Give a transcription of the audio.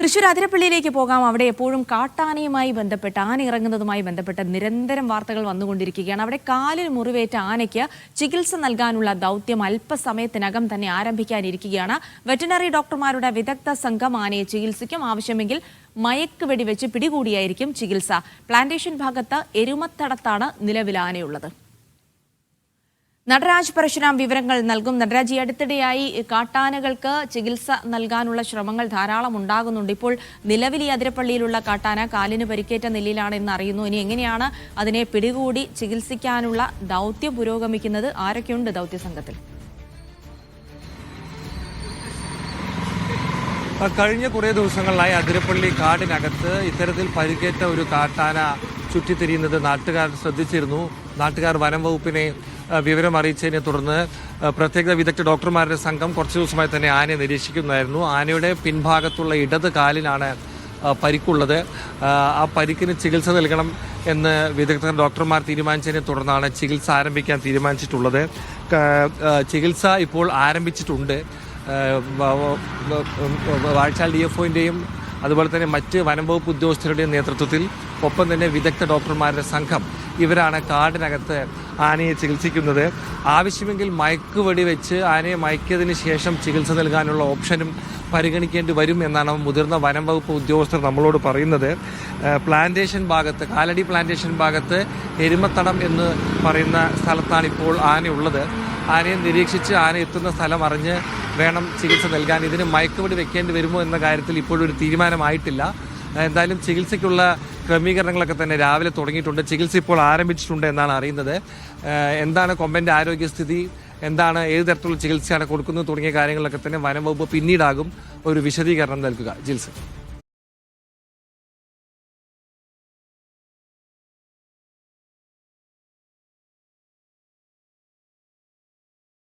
തൃശ്ശൂർ അതിരപ്പള്ളിയിലേക്ക് പോകാം. അവിടെ എപ്പോഴും കാട്ടാനയുമായി ബന്ധപ്പെട്ട് ആന ഇറങ്ങുന്നതുമായി ബന്ധപ്പെട്ട് നിരന്തരം വാർത്തകൾ വന്നുകൊണ്ടിരിക്കുകയാണ്. അവിടെ കാലിൽ മുറിവേറ്റ ആനയ്ക്ക് ചികിത്സ നൽകാനുള്ള ദൗത്യം അല്പസമയത്തിനകം തന്നെ ആരംഭിക്കാനിരിക്കുകയാണ്. വെറ്ററിനറി ഡോക്ടർമാരുടെ വിദഗ്ധ സംഘം ആനയെ ചികിത്സിക്കും. ആവശ്യമെങ്കിൽ മയക്ക് വെടിവെച്ച് പിടികൂടിയായിരിക്കും ചികിത്സ. പ്ലാന്റേഷൻ ഭാഗത്ത് എരുമത്തടത്താണ് നിലവിൽ ആനയുള്ളത്. നടരാജ് പരശുരാം വിവരങ്ങൾ നൽകും. നടരാജ്, ഈ അടുത്തിടെയായി കാട്ടാനകൾക്ക് ചികിത്സ നൽകാനുള്ള ശ്രമങ്ങൾ ധാരാളം ഉണ്ടാകുന്നുണ്ട്. ഇപ്പോൾ നിലവിൽ ഈ അതിരപ്പള്ളിയിലുള്ള കാട്ടാന കാലിന് പരിക്കേറ്റ നിലയിലാണെന്ന് അറിയുന്നു. ഇനി എങ്ങനെയാണ് അതിനെ പിടികൂടി ചികിത്സിക്കാനുള്ള ദൗത്യം പുരോഗമിക്കുന്നത്? ആരൊക്കെയുണ്ട് ദൗത്യസംഘത്തിൽ? കഴിഞ്ഞ കുറേ ദിവസങ്ങളിലായി അതിരപ്പള്ളി കാടിനകത്ത് ഇത്തരത്തിൽ പരിക്കേറ്റ ഒരു കാട്ടാന ചുറ്റിത്തിരിയുന്നത് നാട്ടുകാർ ശ്രദ്ധിച്ചിരുന്നു. നാട്ടുകാർ വനം വകുപ്പിനെ വിവരം അറിയിച്ചതിനെ തുടർന്ന് പ്രത്യേക വിദഗ്ധ ഡോക്ടർമാരുടെ സംഘം കുറച്ച് ദിവസമായി തന്നെ ആനയെ നിരീക്ഷിക്കുന്നതായിരുന്നു. ആനയുടെ പിൻഭാഗത്തുള്ള ഇടത് കാലിനാണ് പരിക്കുള്ളത്. ആ പരിക്കിന് ചികിത്സ നൽകണം എന്ന് വിദഗ്ധ ഡോക്ടർമാർ തീരുമാനിച്ചതിനെ തുടർന്നാണ് ചികിത്സ ആരംഭിക്കാൻ തീരുമാനിച്ചിട്ടുള്ളത്. ചികിത്സ ഇപ്പോൾ ആരംഭിച്ചിട്ടുണ്ട്. വാഴച്ചാൽ DFOൻ്റെയും അതുപോലെ തന്നെ മറ്റ് വനം വകുപ്പ് ഉദ്യോഗസ്ഥരുടെയും നേതൃത്വത്തിൽ, ഒപ്പം തന്നെ വിദഗ്ധ ഡോക്ടർമാരുടെ സംഘം ഇവരാണ് കാടിനകത്ത് ആനയെ ചികിത്സിക്കുന്നത്. ആവശ്യമെങ്കിൽ മയക്കുവെടി വെച്ച് ആനയെ മയക്കിയതിന് ശേഷം ചികിത്സ നൽകാനുള്ള ഓപ്ഷനും പരിഗണിക്കേണ്ടി വരും എന്നാണ് മുതിർന്ന വനം വകുപ്പ് ഉദ്യോഗസ്ഥർ നമ്മളോട് പറയുന്നത്. പ്ലാന്റേഷൻ ഭാഗത്ത്, കാലടി പ്ലാന്റേഷൻ ഭാഗത്ത് എരുമത്തടം എന്ന് പറയുന്ന സ്ഥലത്താണ് ഇപ്പോൾ ആനയുള്ളത്. ആനയെ നിരീക്ഷിച്ച് ആന എത്തുന്ന സ്ഥലം അറിഞ്ഞ് വേണം ചികിത്സ നൽകാൻ. ഇതിന് മയക്കുവെടി വെക്കേണ്ടി വരുമോ എന്ന കാര്യത്തിൽ ഇപ്പോഴൊരു തീരുമാനമായിട്ടില്ല. എന്തായാലും ചികിത്സയ്ക്കുള്ള ക്രമീകരണങ്ങളൊക്കെ തന്നെ രാവിലെ തുടങ്ങിയിട്ടുണ്ട്. ചികിത്സ ഇപ്പോൾ ആരംഭിച്ചിട്ടുണ്ട് എന്നാണ് അറിയുന്നത്. എന്താണ് കൊമ്പൻ്റെ ആരോഗ്യസ്ഥിതി, എന്താണ്, ഏത് തരത്തിലുള്ള ചികിത്സയാണ് കൊടുക്കുന്നത് തുടങ്ങിയ കാര്യങ്ങളൊക്കെ തന്നെ വനം വകുപ്പ് പിന്നീടാകും ഒരു വിശദീകരണം നൽകുക. ജിൽസ്.